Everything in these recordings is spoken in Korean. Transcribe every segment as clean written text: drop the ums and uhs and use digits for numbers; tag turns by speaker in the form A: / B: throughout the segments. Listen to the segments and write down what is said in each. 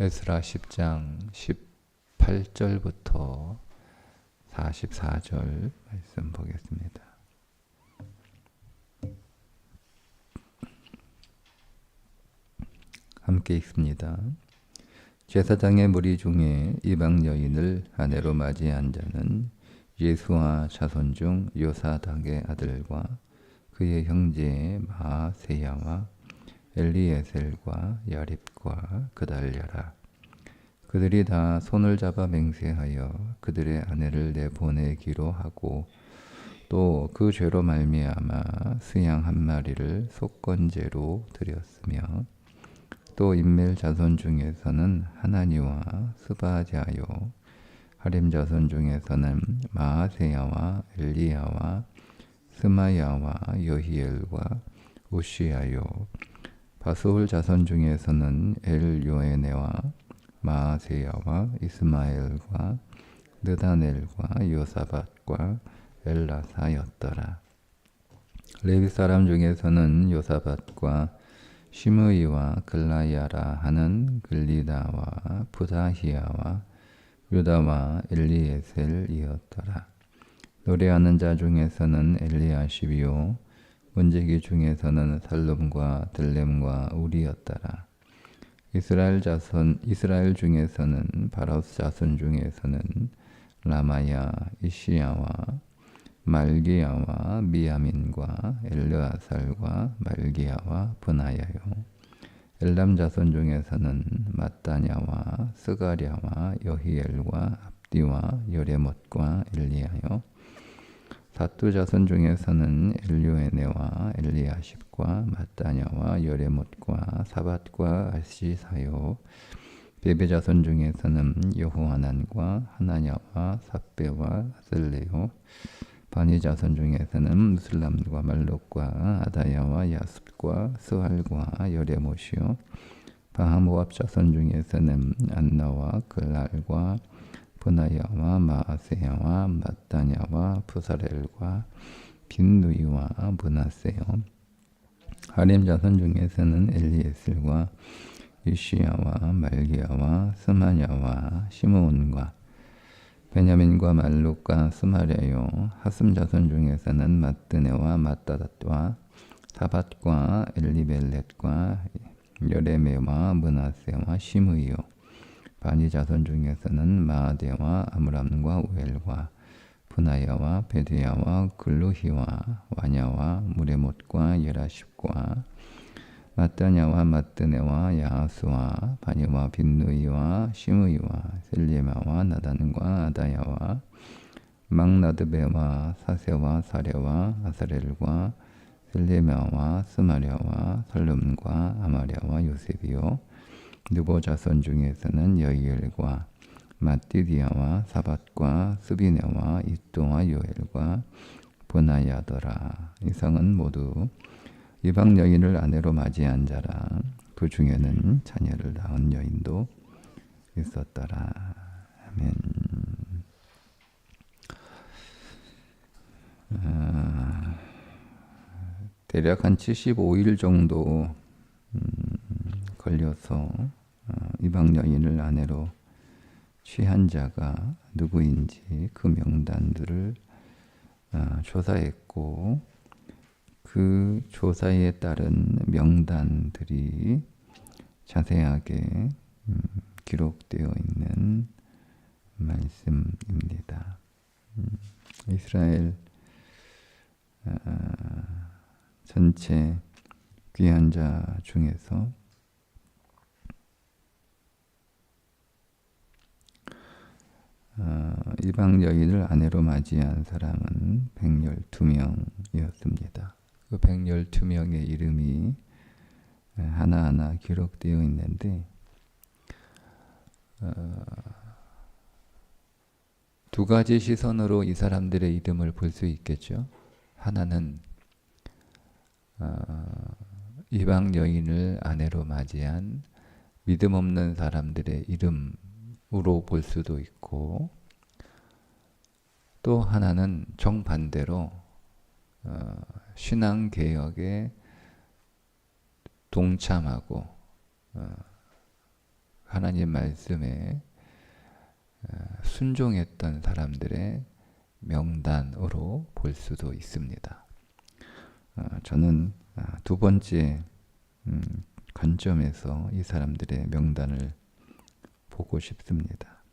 A: 에스라 10장 18절부터 44절 말씀 보겠습니다. 함께 읽습니다. 제사장의 무리 중에 이방 여인을 아내로 맞이한 자는 예수와 자손 중 요사닥의 아들과 그의 형제 마세야와 엘리에셀과 야립과 그달랴라. 그들이 다 손을 잡아 맹세하여 그들의 아내를 내보내기로 하고 또 그 죄로 말미암아 수양 한 마리를 속건제로 드렸으며 또 인멜 자손 중에서는 하나니와 스바자요 하림 자손 중에서는 마아세야와 엘리야와 스마야와 여히엘과 우시야요 바수울 자손 중에서는 엘요에네와 마아세야와 이스마엘과 느다넬과 요사밧과 엘라사였더라. 레위 사람 중에서는 요사밧과 시므이와 글라야라 하는 글리다와 부다히야와 유다와 엘리에셀이었더라. 노래하는 자 중에서는 엘리야십이요 문지기 중에서는 살룸과 들렘과 우리였더라. 이스라엘 중에서는 바로스 자손 중에서는 라마야 이시야와 말기야와 미야민과 엘르아살과 말기야와 브나야요. 엘람 자손 중에서는 마따냐와 스가랴와 여히엘과 압디와 여레못과 엘리야요. 사투 자손 중에서는 엘요에네와 엘리야십과 마따냐와 여레못과 사밧과 아시사요. 베베 자손 중에서는 여호하난과 하나냐와 삽베와 아슬레요. 바니 자손 중에서는 무슬람과 말록과 아다야와 야습과 스할과 여레못이요. 바하모압 자손 중에서는 안나와 글랄과 브나야와 마아세야와 마따냐와 부사렐과 빈누이와 브나세요. 하림 자손 중에서는 엘리에셀과 이시야와 말기야와 스마냐와 시므온과 베냐민과 말룩과 스마랴요. 하슴 자손 중에서는 마뜨네와 마따닷과 사밧과 엘리벨렛과 여레메와 므나세와 시므이요. 바니 자손 중에서는 마아데와 아므람과 우엘과 분하야와 베드야와 글루히와 와냐와 무레못과 예라십과 마따냐와 마뜨네와 야하스와 바니와 빈누이와 시므이와 셀리마와 나단과 아다야와 막나드베와 사세와 사레와 아사렐과 셀리마와 스마랴와 살룸과 아마랴와 요셉이요. 느보 자손 중에서는 여이엘과 마띠디아와 사밧과 스비네와 이또와 요엘과 브나야더라. 이상은 모두 이방 여인을 아내로 맞이한 자라. 그 중에는 자녀를 낳은 여인도 있었더라. 아멘. 대략 한 75일 정도 걸려서 이방 여인을 아내로 취한 자가 누구인지 그 명단들을 조사했고 그 조사에 따른 명단들이 자세하게 기록되어 있는 말씀입니다. 이스라엘 전체 귀한 자 중에서 이방 여인을 아내로 맞이한 사람은 112명이었습니다. 그 112명의 이름이 하나하나 기록되어 있는데 두 가지 시선으로 이 사람들의 이름을 볼 수 있겠죠. 하나는 이방 여인을 아내로 맞이한 믿음 없는 사람들의 이름으로 볼 수도 있고 또 하나는 정반대로 신앙개혁에 동참하고 하나님 말씀에 순종했던 사람들의 명단으로 볼 수도 있습니다. 저는 두 번째 관점에서 이 사람들의 명단을 보고 싶습니다.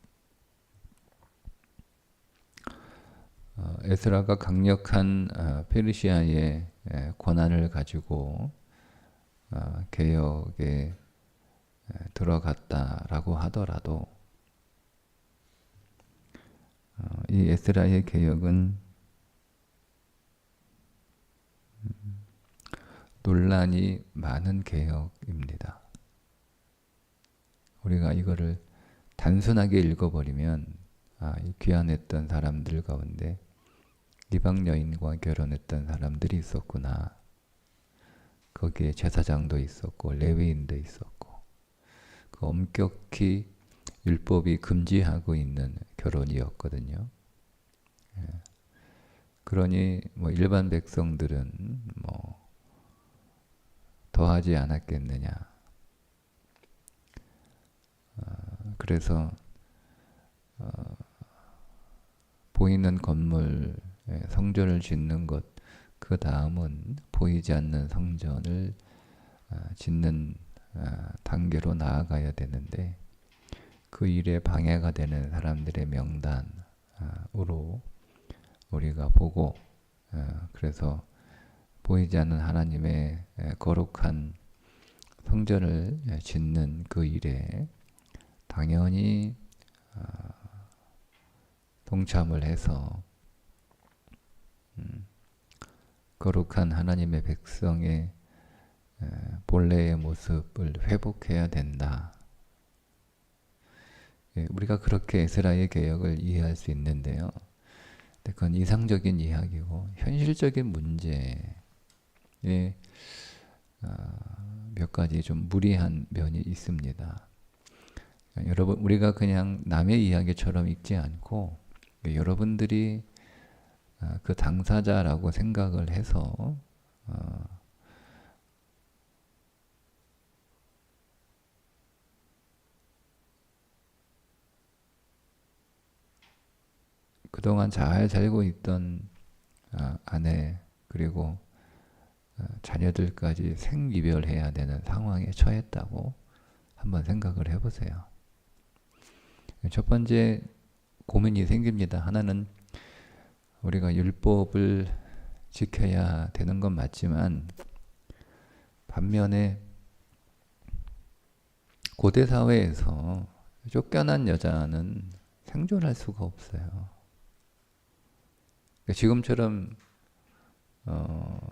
A: 에스라가 강력한 페르시아의 권한을 가지고 개혁에 들어갔다라고 하더라도 이 에스라의 개혁은 논란이 많은 개혁입니다. 우리가 이거를 단순하게 읽어버리면 이 귀환했던 사람들 가운데 이방 여인과 결혼했던 사람들이 있었구나. 거기에 제사장도 있었고 레위인도 있었고 그 엄격히 율법이 금지하고 있는 결혼이었거든요. 그러니 뭐 일반 백성들은 뭐 더하지 않았겠느냐. 그래서 보이는 건물 성전을 짓는 것, 그 다음은 보이지 않는 성전을 짓는 단계로 나아가야 되는데 그 일에 방해가 되는 사람들의 명단으로 우리가 보고 그래서 보이지 않는 하나님의 거룩한 성전을 짓는 그 일에 당연히 동참을 해서 거룩한 하나님의 백성의 본래의 모습을 회복해야 된다. 우리가 그렇게 에스라의 개혁을 이해할 수 있는데요. 그건 이상적인 이야기고 현실적인 문제에 몇 가지 좀 무리한 면이 있습니다. 여러분, 우리가 그냥 남의 이야기처럼 읽지 않고 여러분들이 그 당사자라고 생각을 해서 그동안 잘 살고 있던 아내 그리고 자녀들까지 생이별해야 되는 상황에 처했다고 한번 생각을 해보세요. 첫 번째 고민이 생깁니다. 하나는 우리가 율법을 지켜야 되는 건 맞지만 반면에 고대 사회에서 쫓겨난 여자는 생존할 수가 없어요. 지금처럼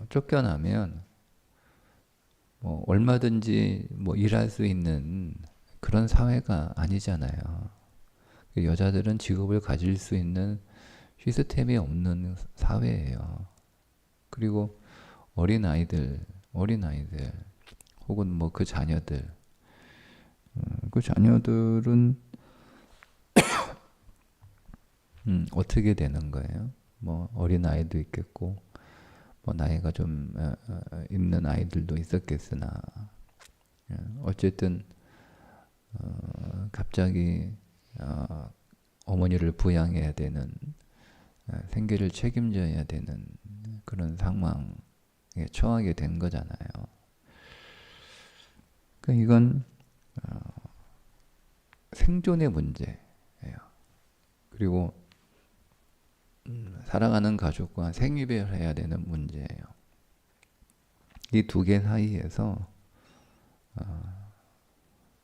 A: 쫓겨나면 뭐 얼마든지 뭐 일할 수 있는 그런 사회가 아니잖아요. 여자들은 직업을 가질 수 있는 시스템이 없는 사회예요. 그리고 어린아이들 혹은 뭐 그 자녀들은 어떻게 되는 거예요? 뭐 어린아이도 있겠고 뭐 나이가 좀 있는 아이들도 있었겠으나 어쨌든 갑자기 어머니를 부양해야 되는 생계를 책임져야 되는 그런 상황에 처하게 된 거잖아요. 그러니까 이건 생존의 문제예요. 그리고 사랑하는 가족과 생이별해야 되는 문제예요. 이 두 개 사이에서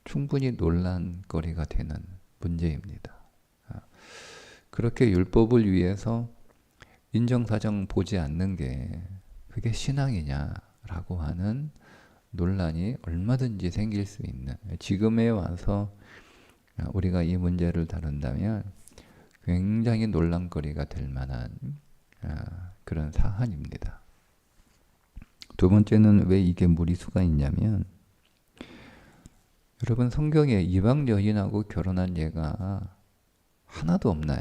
A: 충분히 논란거리가 되는 문제입니다. 그렇게 율법을 위해서 인정사정 보지 않는 게 그게 신앙이냐라고 하는 논란이 얼마든지 생길 수 있는, 지금에 와서 우리가 이 문제를 다룬다면 굉장히 논란거리가 될 만한 그런 사안입니다. 두 번째는 왜 이게 무리수가 있냐면, 여러분 성경에 이방 여인하고 결혼한 예가 하나도 없나요?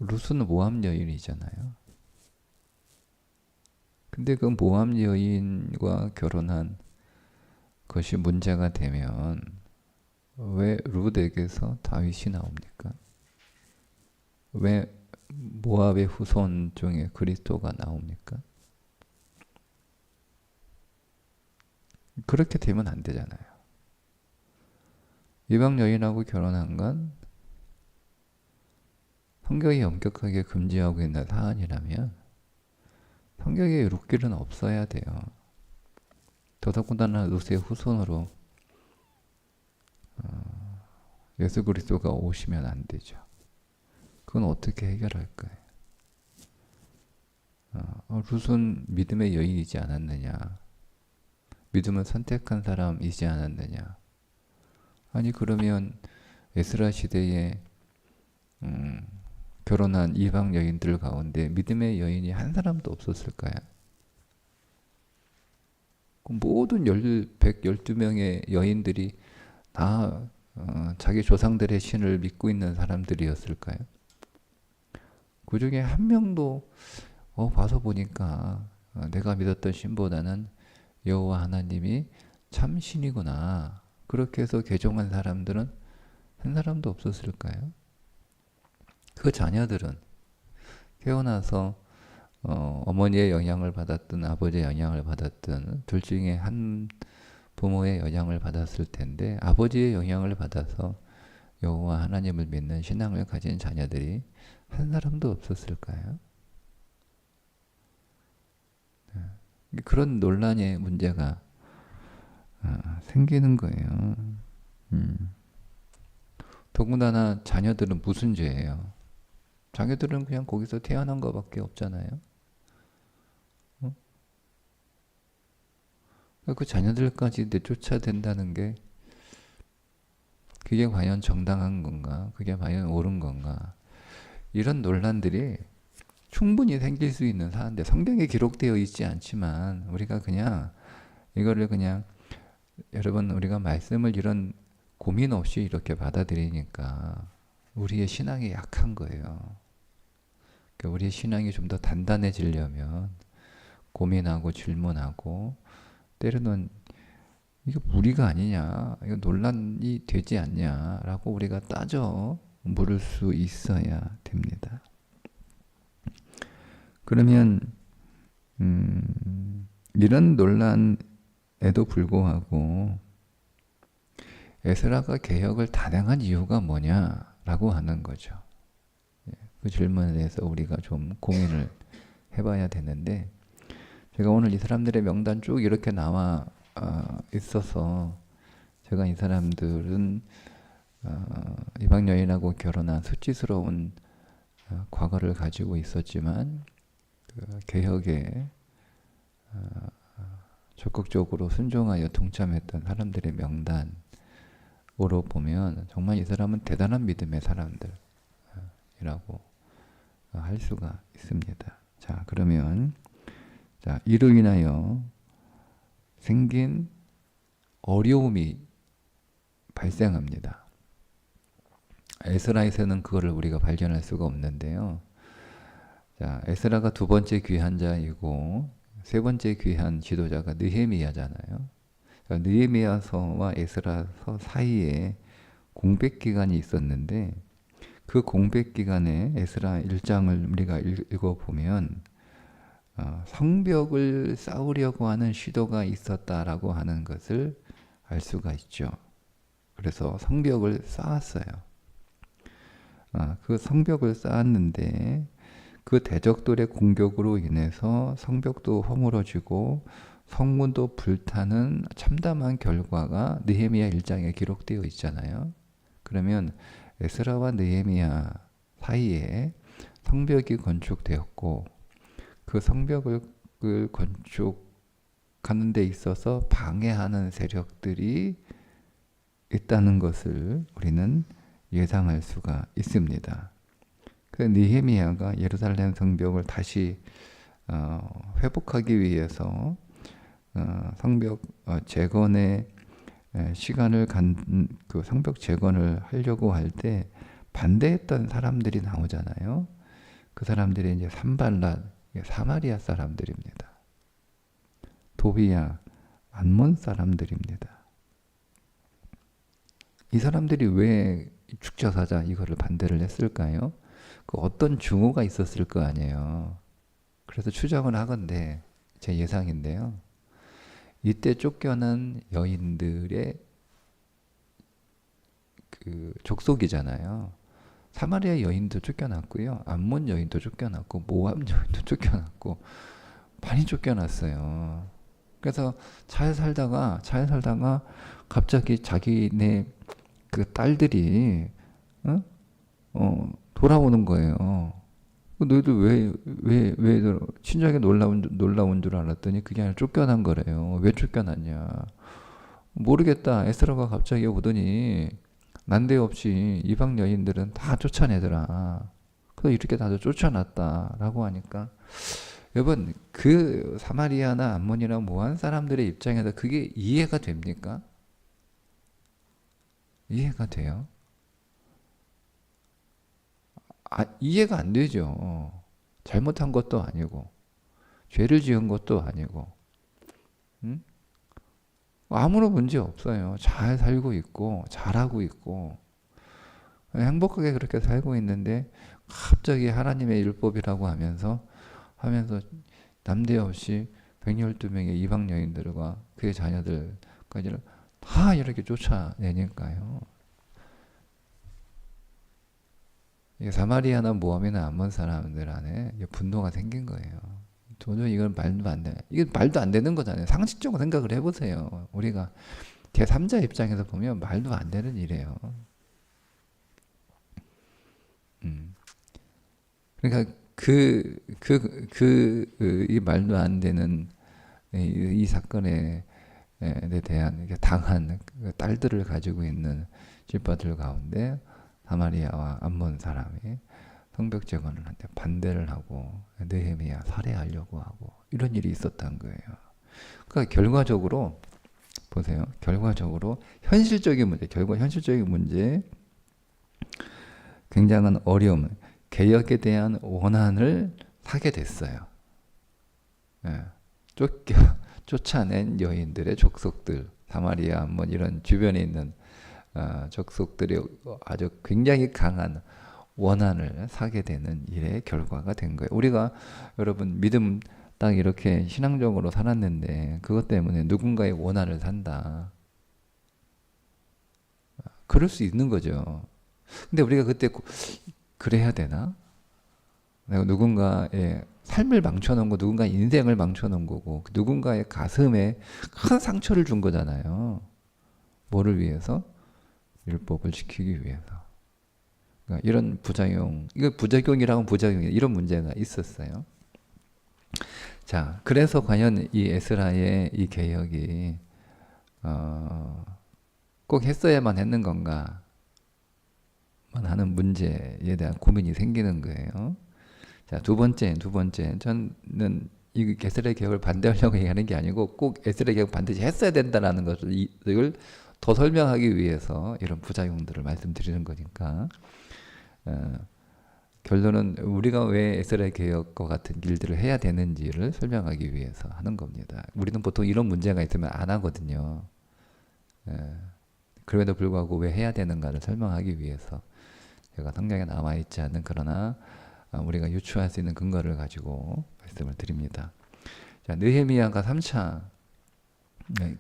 A: 룻은 모압 여인이잖아요. 근데 그 모압 여인과 결혼한 그것이 문제가 되면 왜 룻에게서 다윗이 나옵니까? 왜 모압의 후손 중에 그리스도가 나옵니까? 그렇게 되면 안 되잖아요. 이방 여인하고 결혼한 건 성경이 엄격하게 금지하고 있는 사안이라면 성경에 룻길은 없어야 돼요. 더더군다나 룻의 후손으로 예수 그리스도가 오시면 안 되죠. 그건 어떻게 해결할까요? 룻은 믿음의 여인이지 않았느냐? 믿음을 선택한 사람이지 않았느냐? 아니 그러면 에스라 시대에 결혼한 이방 여인들 가운데 믿음의 여인이 한 사람도 없었을까요? 모든 112명의 여인들이 다 자기 조상들의 신을 믿고 있는 사람들이었을까요? 그 중에 한 명도 봐서 보니까 내가 믿었던 신보다는 여호와 하나님이 참 신이구나. 그렇게 해서 개종한 사람들은 한 사람도 없었을까요? 그 자녀들은 태어나서 어머니의 영향을 받았든 아버지의 영향을 받았든 둘 중에 한 부모의 영향을 받았을 텐데 아버지의 영향을 받아서 여호와 하나님을 믿는 신앙을 가진 자녀들이 한 사람도 없었을까요? 그런 논란의 문제가 생기는 거예요. 더군다나 자녀들은 무슨 죄예요? 자녀들은 그냥 거기서 태어난 것밖에 없잖아요. 그 자녀들까지 내쫓아댄다는 게 그게 과연 정당한 건가? 그게 과연 옳은 건가? 이런 논란들이 충분히 생길 수 있는 사안인데 성경에 기록되어 있지 않지만 우리가 그냥 이거를 그냥 여러분 우리가 말씀을 이런 고민 없이 이렇게 받아들이니까 우리의 신앙이 약한 거예요. 그러니까 우리의 신앙이 좀 더 단단해지려면 고민하고 질문하고 때로는 이거 무리가 아니냐, 이거 논란이 되지 않냐라고 우리가 따져 물을 수 있어야 됩니다. 그러면 이런 논란에도 불구하고 에스라가 개혁을 단행한 이유가 뭐냐라고 하는 거죠. 그 질문에 대해서 우리가 좀 고민을 해봐야 되는데 제가 오늘 이 사람들의 명단 쭉 이렇게 나와 있어서 제가 이 사람들은 이방 여인하고 결혼한 수치스러운 과거를 가지고 있었지만 그 개혁에 적극적으로 순종하여 동참했던 사람들의 명단으로 보면 정말 이 사람은 대단한 믿음의 사람들이라고 할 수가 있습니다. 자, 그러면 이로 인하여 생긴 어려움이 발생합니다. 에스라에서는 그거를 우리가 발견할 수가 없는데요. 자, 에스라가 두 번째 귀한 자이고 세 번째 귀한 지도자가 느헤미야잖아요. 느헤미야서와 에스라서 사이에 공백 기간이 있었는데 그 공백 기간에 에스라 1장을 우리가 읽어보면 성벽을 쌓으려고 하는 시도가 있었다라고 하는 것을 알 수가 있죠. 그래서 성벽을 쌓았어요. 그 성벽을 쌓았는데 그 대적들의 공격으로 인해서 성벽도 허물어지고 성문도 불타는 참담한 결과가 느헤미야 1장에 기록되어 있잖아요. 그러면 에스라와 느헤미야 사이에 성벽이 건축되었고 그 성벽을 건축하는 데 있어서 방해하는 세력들이 있다는 것을 우리는 예상할 수가 있습니다. 그 느헤미야가 예루살렘 성벽을 다시 회복하기 위해서 성벽 재건의 시간을 그 성벽 재건을 하려고 할 때 반대했던 사람들이 나오잖아요. 그 사람들이 이제 산발랏, 사마리아 사람들입니다. 도비야, 암몬 사람들입니다. 이 사람들이 왜 축제사자 이거를 반대를 했을까요? 그 어떤 증오가 있었을 거 아니에요. 그래서 추정을 하건대 제 예상인데요. 이때 쫓겨난 여인들의 그 족속이잖아요. 사마리아 여인도 쫓겨났고요. 암몬 여인도 쫓겨났고 모압 여인도 쫓겨났고 많이 쫓겨났어요. 그래서 잘 살다가 갑자기 자기네 그 딸들이 어? 돌아오는 거예요. 너희들 왜 친정에 놀라운 줄 알았더니 그게 아니라 쫓겨난 거래요. 왜 쫓겨났냐? 모르겠다. 에스라가 갑자기 오더니 난데없이 이방 여인들은 다 쫓아내더라. 그래서 이렇게 다들 쫓아났다라고 하니까 여러분 그 사마리아나 암몬이나 모한 사람들의 입장에서 그게 이해가 됩니까? 이해가 돼요? 이해가 안 되죠. 잘못한 것도 아니고 죄를 지은 것도 아니고 음? 아무런 문제 없어요. 잘 살고 있고 잘하고 있고 행복하게 그렇게 살고 있는데 갑자기 하나님의 율법이라고 하면서 남대없이 112명의 이방 여인들과 그의 자녀들까지를 다 이렇게 쫓아내니까요. 이게 사마리아나 모함이나 암몬 사람들 안에 분노가 생긴 거예요. 도저히 이건 말도 안 돼. 이게 말도 안 되는 거잖아요. 상식적으로 생각을 해보세요. 우리가 제3자 입장에서 보면 말도 안 되는 일이에요. 그러니까 이 말도 안 되는 이 사건에 대한 당한 그 딸들을 가지고 있는 집파들 가운데 사마리아와 암몬 사람이 성벽 재건을 한데 반대를 하고 느헤미야 살해하려고 하고 이런 일이 있었던 거예요. 그러니까 결과적으로 보세요. 결과적으로 현실적인 문제, 굉장한 어려움, 개혁에 대한 원한을 사게 됐어요. 예. 쫓아낸 여인들의 족속들, 사마리아, 뭐 이런 주변에 있는 족속들이 아주 굉장히 강한 원한을 사게 되는 일의 결과가 된 거예요. 우리가 여러분 믿음 딱 이렇게 신앙적으로 살았는데 그것 때문에 누군가의 원한을 산다. 그럴 수 있는 거죠. 근데 우리가 그때 그래야 되나? 내가 누군가의 삶을 망쳐놓은 거, 누군가의 인생을 망쳐놓은 거고, 누군가의 가슴에 큰 상처를 준 거잖아요. 뭐를 위해서? 율법을 지키기 위해서. 그러니까 이런 이거 부작용이라면 부작용이 이런 문제가 있었어요. 자, 그래서 과연 이 에스라의 이 개혁이 꼭 했어야만 했는 건가? 하는 문제에 대한 고민이 생기는 거예요. 자, 두 번째, 저는 이 에스라의 개혁을 반대하려고 얘기하는 게 아니고 꼭 에스라의 개혁 반드시 했어야 된다라는 것을 더 설명하기 위해서 이런 부작용들을 말씀드리는 거니까 결론은 우리가 왜 에스라의 개혁과 같은 일들을 해야 되는지를 설명하기 위해서 하는 겁니다. 우리는 보통 이런 문제가 있으면 안 하거든요. 그럼에도 불구하고 왜 해야 되는가를 설명하기 위해서 제가 성경에 남아있지 않은 그러나 우리가 유추할 수 있는 근거를 가지고 말씀을 드립니다. 자, 느헤미야가 3차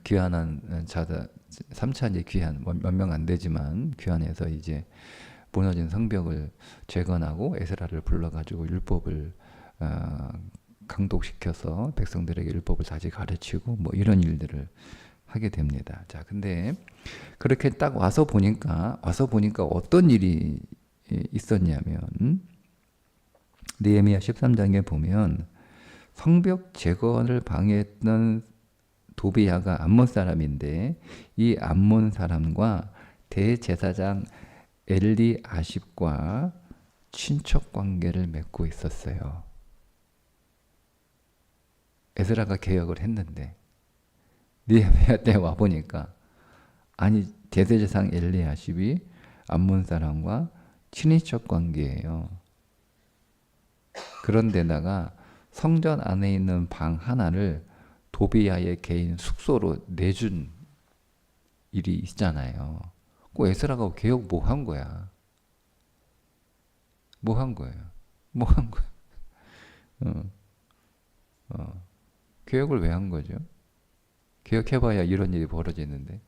A: 귀환한 자들, 3차 이제 귀환, 몇 명 안 되지만 귀환해서 이제 무너진 성벽을 재건하고 에스라를 불러가지고 율법을 강독시켜서 백성들에게 율법을 다시 가르치고 뭐 이런 일들을 하게 됩니다. 자, 근데 그렇게 딱 와서 보니까 어떤 일이 있었냐면 느헤미야 13장에 보면 성벽 재건을 방해했던 도비야가 암몬 사람인데 이 암몬 사람과 대제사장 엘리아십과 친척 관계를 맺고 있었어요. 에스라가 개혁을 했는데 느헤미야 때 와 보니까 아니 대제사장 엘리아십이 암몬 사람과 친인척 관계예요. 그런데다가 성전 안에 있는 방 하나를 도비야의 개인 숙소로 내준 일이 있잖아요. 자꾸 에스라가 개혁 뭐 한 거야? 뭐 한 거예요? 뭐 한 거야? 어, 개혁을 왜 한 거죠? 개혁해봐야 이런 일이 벌어지는데.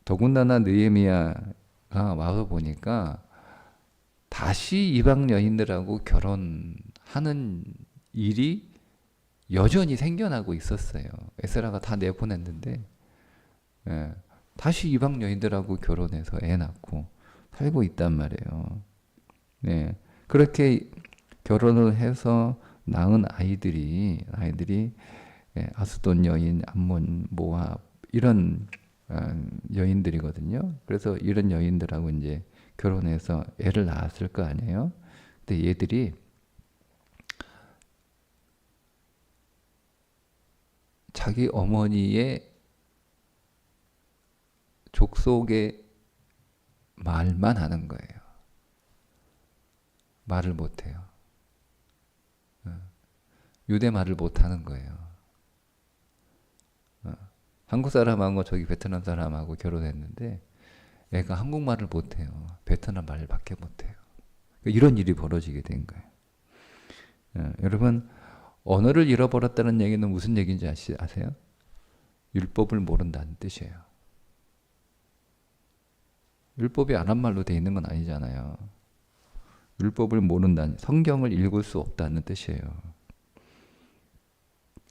A: 더군다나 느헤미야가 와서 보니까 다시 이방 여인들하고 결혼하는 일이 여전히 생겨나고 있었어요. 에스라가 다 내보냈는데 예, 다시 이방 여인들하고 결혼해서 애 낳고 살고 있단 말이에요. 네, 그렇게 결혼을 해서 낳은 아이들이 예, 아스돈 여인, 암몬, 모압 이런 여인들이거든요. 그래서 이런 여인들하고 이제 결혼해서 애를 낳았을 거 아니에요. 근데 얘들이 자기 어머니의 족속의 말만 하는 거예요. 말을 못해요. 유대 말을 못하는 거예요. 한국 사람하고 저기 베트남 사람하고 결혼했는데 애가 한국말을 못해요. 베트남 말밖에 못해요. 이런 일이 벌어지게 된 거예요. 여러분 언어를 잃어버렸다는 얘기는 무슨 얘기인지 아세요? 율법을 모른다는 뜻이에요. 율법이 아랍 말로 돼 있는 건 아니잖아요. 율법을 모른다는, 성경을 읽을 수 없다는 뜻이에요.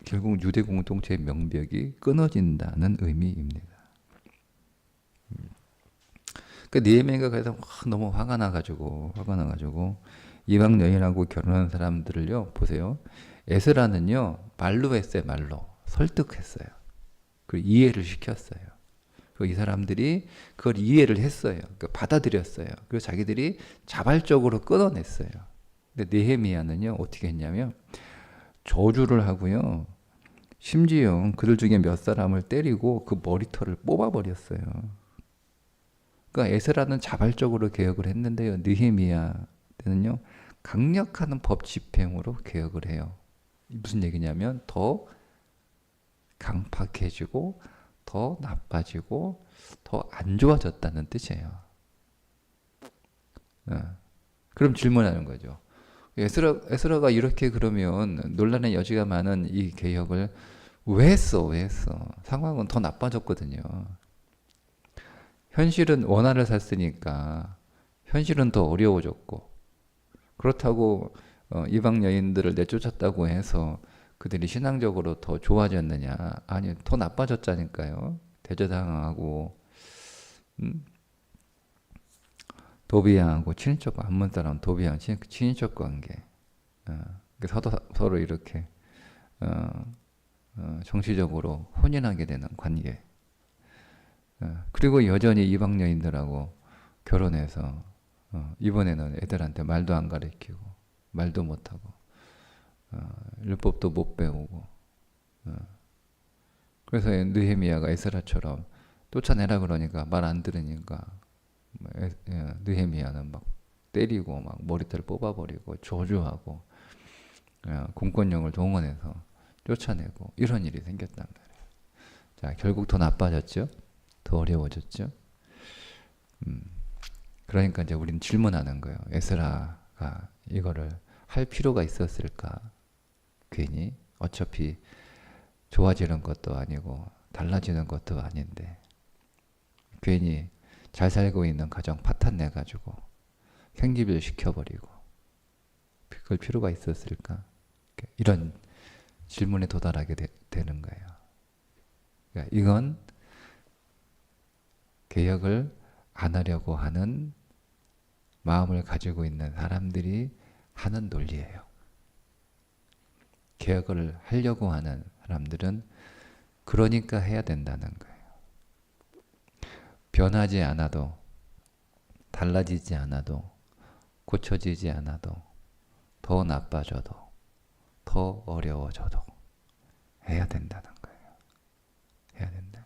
A: 결국 유대 공동체의 명벽이 끊어진다는 의미입니다. 그 느헤미야가 그래서 너무 화가 나가지고 이방 여인하고 결혼한 사람들을요 보세요. 에스라는요 말로 했어요. 말로 설득했어요. 그리고 이해를 시켰어요. 이 사람들이 그걸 이해를 했어요. 받아들였어요. 그리고 자기들이 자발적으로 끊어냈어요. 근데 느헤미야는요 어떻게 했냐면 저주를 하고요. 심지어 그들 중에 몇 사람을 때리고 그 머리털을 뽑아버렸어요. 그러니까 에스라는 자발적으로 개혁을 했는데요. 느헤미야는요 강력한 법 집행으로 개혁을 해요. 무슨 얘기냐면 더 강팍해지고 더 나빠지고 더 안 좋아졌다는 뜻이에요. 그럼 질문하는 거죠. 에스라가 이렇게 그러면 논란의 여지가 많은 이 개혁을 왜 했어? 상황은 더 나빠졌거든요. 현실은 원한을 샀으니까 현실은 더 어려워졌고 그렇다고 이방 여인들을 내쫓았다고 해서 그들이 신앙적으로 더 좋아졌느냐? 아니, 더 나빠졌다니까요. 대제당하고 도비양하고 친인척, 암몬 사람 도비양 친인척 관계. 서로 이렇게 정치적으로 혼인하게 되는 관계. 그리고 여전히 이방 여인들하고 결혼해서 이번에는 애들한테 말도 안 가르치고 말도 못하고 율법도 못 배우고 그래서 느헤미야가 에스라처럼 쫓아내라 그러니까 말 안 들으니까 느헤미야는 막 때리고 막 머리털 뽑아버리고 저주하고 공권력을 동원해서 쫓아내고 이런 일이 생겼단 말이에요. 자, 결국 더 나빠졌죠? 더 어려워졌죠? 그러니까 이제 우리는 질문하는 거예요. 에스라가 이거를 할 필요가 있었을까? 괜히 어차피 좋아지는 것도 아니고 달라지는 것도 아닌데 괜히 잘 살고 있는 가정 파탄 내가지고 생기별 시켜버리고 그럴 필요가 있었을까? 이런 질문에 도달하게 되는 거예요. 그러니까 이건 개혁을 안 하려고 하는 마음을 가지고 있는 사람들이 하는 논리예요. 개혁을 하려고 하는 사람들은 그러니까 해야 된다는 거예요. 변하지 않아도, 달라지지 않아도, 고쳐지지 않아도, 더 나빠져도, 더 어려워져도 해야 된다는 거예요. 해야 된다.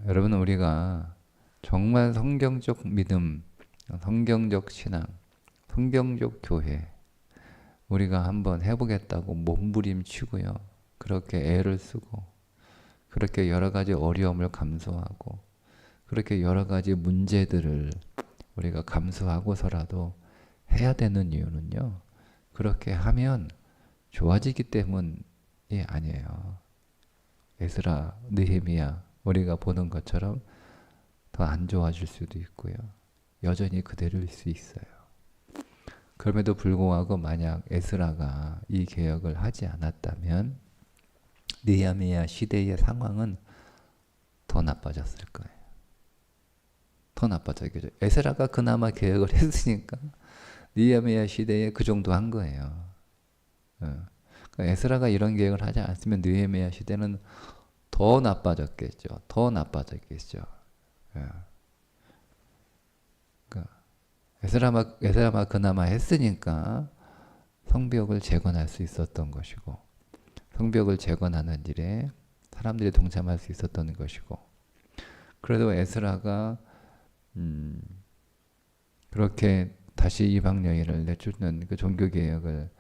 A: 여러분, 우리가 정말 성경적 믿음, 성경적 신앙, 성경적 교회 우리가 한번 해보겠다고 몸부림치고요. 그렇게 애를 쓰고 그렇게 여러 가지 어려움을 감수하고 그렇게 여러 가지 문제들을 우리가 감수하고서라도 해야 되는 이유는요. 그렇게 하면 좋아지기 때문이 아니에요. 에스라, 느헤미야 우리가 보는 것처럼 더 안 좋아질 수도 있고요. 여전히 그대로일 수 있어요. 그럼에도 불구하고 만약 에스라가 이 개혁을 하지 않았다면 느헤미야 시대의 상황은 더 나빠졌을 거예요. 더 나빠졌겠죠. 에스라가 그나마 개혁을 했으니까 느헤미야 시대에 그 정도 한 거예요. 그러니까 에스라가 이런 개혁을 하지 않았으면 느헤미야 시대는 더 나빠졌겠죠. 더 나빠졌겠죠. 그러니까 에스라가 그나마 했으니까 성벽을 재건할 수 있었던 것이고 성벽을 재건하는 일에 사람들이 동참할 수 있었던 것이고 그래도 에스라가 그렇게 다시 이방 여인을 내쫓는 그 종교개혁을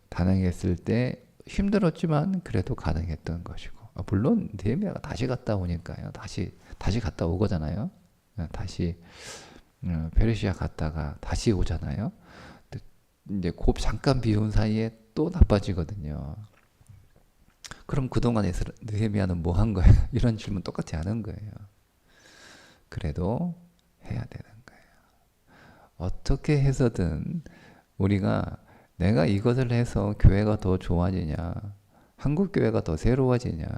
A: 단행했을 때 힘들었지만 그래도 가능했던 것이고 물론 느헤미야가 다시 갔다 오니까요. 다시 갔다 오거잖아요. 다시 페르시아 갔다가 다시 오잖아요. 이제 곧 잠깐 비운 사이에 또 나빠지거든요. 그럼 그동안 느헤미야는 뭐 한 거예요? 이런 질문 똑같이 하는 거예요. 그래도 해야 되는 거예요. 어떻게 해서든 우리가 내가 이것을 해서 교회가 더 좋아지냐, 한국 교회가 더 새로워지냐,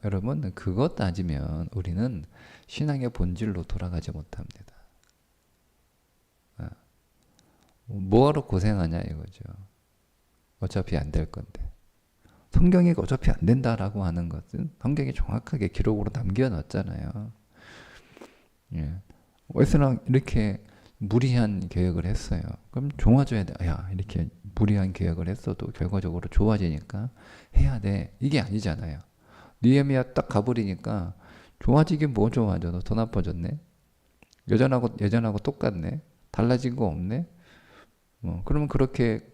A: 여러분 그것 따지면 우리는 신앙의 본질로 돌아가지 못합니다. 뭐하러 고생하냐 이거죠. 어차피 안 될 건데. 성경이 어차피 안 된다라고 하는 것은 성경이 정확하게 기록으로 남겨놨잖아요. 예. 웨스랑 이렇게 무리한 계획을 했어요. 그럼 좋아져야 돼. 야, 이렇게 무리한 계획을 했어도 결과적으로 좋아지니까 해야 돼. 이게 아니잖아요. 느헤미야 딱 가버리니까 좋아지긴 뭐 좋아져. 더 나빠졌네. 예전하고 똑같네. 달라진 거 없네.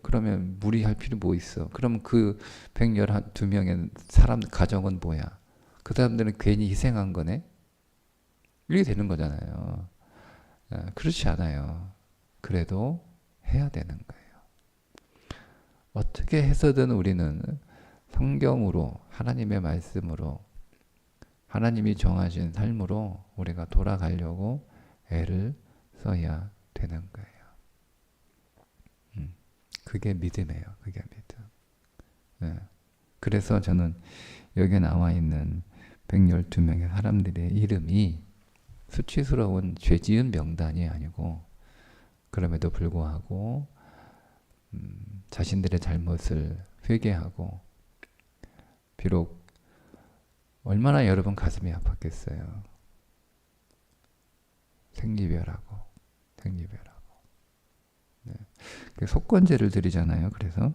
A: 그러면 무리할 필요 뭐 있어. 그럼 그 112명의 사람 가정은 뭐야? 그 사람들은 괜히 희생한 거네? 이렇게 되는 거잖아요. 그렇지 않아요. 그래도 해야 되는 거예요. 어떻게 해서든 우리는 성경으로, 하나님의 말씀으로, 하나님이 정하신 삶으로 우리가 돌아가려고 애를 써야 되는 거예요. 그게 믿음이에요. 그게 믿음. 그래서 저는 여기 나와 있는 112명의 사람들의 이름이 수치스러운 죄 지은 명단이 아니고 그럼에도 불구하고 자신들의 잘못을 회개하고 비록 얼마나 여러분 가슴이 아팠겠어요. 생리별하고 속건제를 드리잖아요. 그래서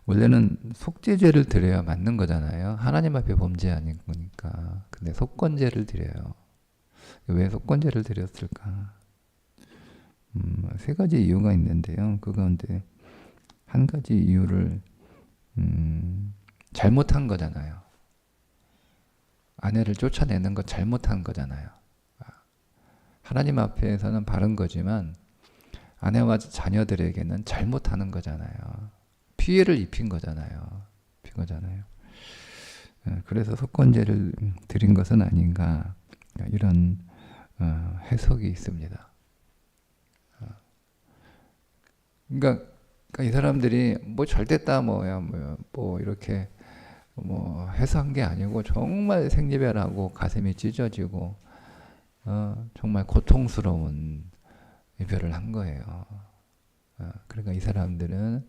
A: 원래는 속죄제를 드려야 맞는 거잖아요. 하나님 앞에 범죄 아닌 거니까. 근데 속건제를 드려요. 왜 속건제를 드렸을까? 세 가지 이유가 있는데요. 그 가운데 한 가지 이유를 잘못한 거잖아요. 아내를 쫓아내는 거 잘못한 거잖아요. 하나님 앞에서는 바른 거지만 아내와 자녀들에게는 잘못하는 거잖아요. 피해를 입힌 거잖아요. 그래서 속건제를 드린 것은 아닌가 이런 해석이 있습니다. 그러니까 이 사람들이 뭐 잘됐다 뭐 이렇게 뭐 해서한 게 아니고 정말 생리별하고 가슴이 찢어지고 정말 고통스러운 이별을 한 거예요. 그러니까 이 사람들은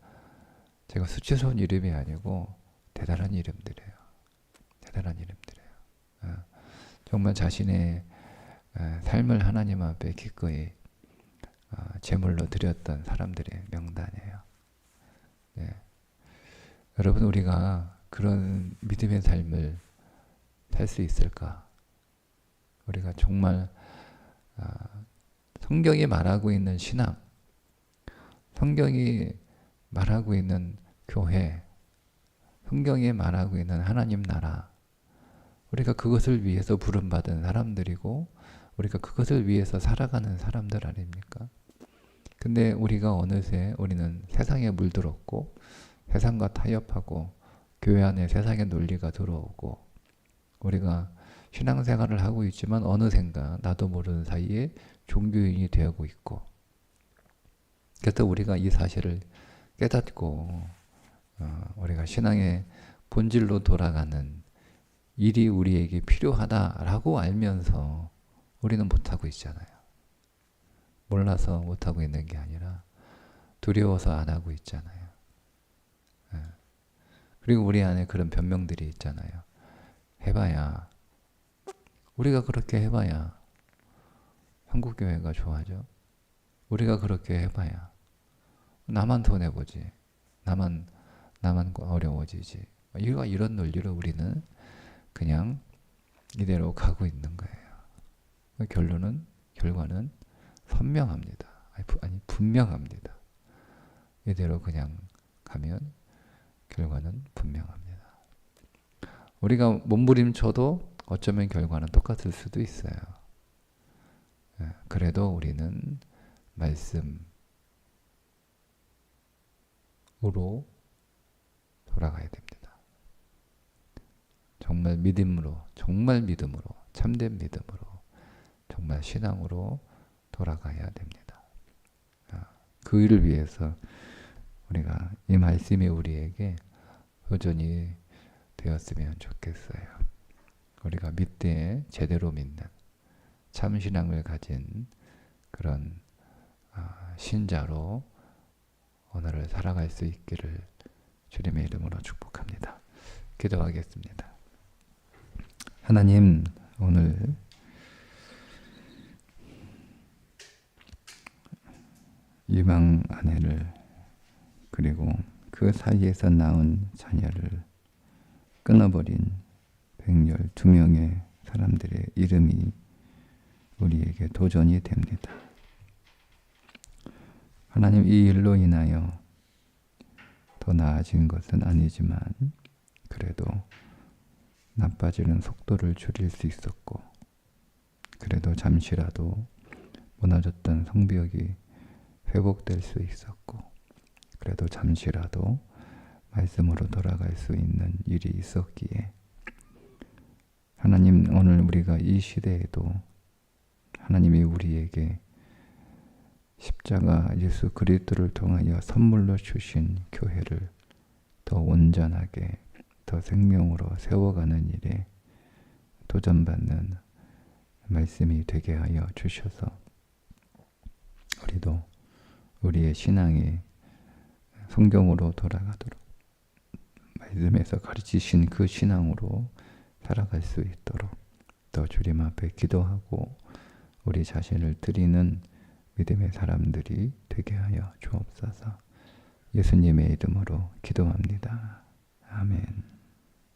A: 제가 수치스러운 이름이 아니고 대단한 이름들이에요. 정말 자신의 삶을 하나님 앞에 기꺼이 제물로 드렸던 사람들의 명단이에요. 네. 여러분 우리가 그런 믿음의 삶을 살 수 있을까? 우리가 정말 성경이 말하고 있는 신앙, 성경이 말하고 있는 교회, 성경이 말하고 있는 하나님 나라, 우리가 그것을 위해서 부름받은 사람들이고 우리가 그것을 위해서 살아가는 사람들 아닙니까? 근데 우리가 어느새 우리는 세상에 물들었고 세상과 타협하고 교회 안에 세상의 논리가 들어오고 우리가 신앙생활을 하고 있지만 어느샌가 나도 모르는 사이에 종교인이 되고 있고, 그래서 우리가 이 사실을 깨닫고 우리가 신앙의 본질로 돌아가는 일이 우리에게 필요하다라고 알면서 우리는 못하고 있잖아요. 몰라서 못하고 있는 게 아니라 두려워서 안 하고 있잖아요. 그리고 우리 안에 그런 변명들이 있잖아요. 해봐야, 우리가 그렇게 해봐야 한국교회가 좋아져. 우리가 그렇게 해봐야 나만 손해보지. 나만 어려워지지. 이런 논리로 우리는 그냥 이대로 가고 있는 거예요. 결과는 선명합니다. 아니 분명합니다. 이대로 그냥 가면 결과는 분명합니다. 우리가 몸부림쳐도 어쩌면 결과는 똑같을 수도 있어요. 그래도 우리는 말씀으로 돌아가야 됩니다. 정말 믿음으로, 참된 믿음으로, 정말 신앙으로 돌아가야 됩니다. 그 일을 위해서 우리가 이 말씀이 우리에게 도전이 되었으면 좋겠어요. 우리가 믿되 제대로 믿는 참신앙을 가진 그런 신자로 오늘을 살아갈 수 있기를 주님의 이름으로 축복합니다. 기도하겠습니다. 하나님, 오늘 이방 아내를 그리고 그 사이에서 낳은 자녀를 끊어버린 112명의 사람들의 이름이 우리에게 도전이 됩니다. 하나님, 이 일로 인하여 더 나아진 것은 아니지만 그래도 나빠지는 속도를 줄일 수 있었고, 그래도 잠시라도 무너졌던 성벽이 회복될 수 있었고, 그래도 잠시라도 말씀으로 돌아갈 수 있는 일이 있었기에 하나님, 오늘 우리가 이 시대에도 하나님이 우리에게 십자가 예수 그리스도를 통하여 선물로 주신 교회를 더 온전하게, 더 생명으로 세워가는 일에 도전받는 말씀이 되게 하여 주셔서 우리도 우리의 신앙이 성경으로 돌아가도록, 말씀에서 가르치신 그 신앙으로 살아갈 수 있도록 더 주님 앞에 기도하고 우리 자신을 드리는 믿음의 사람들이 되게 하여 주옵소서. 예수님의 이름으로 기도합니다. 아멘.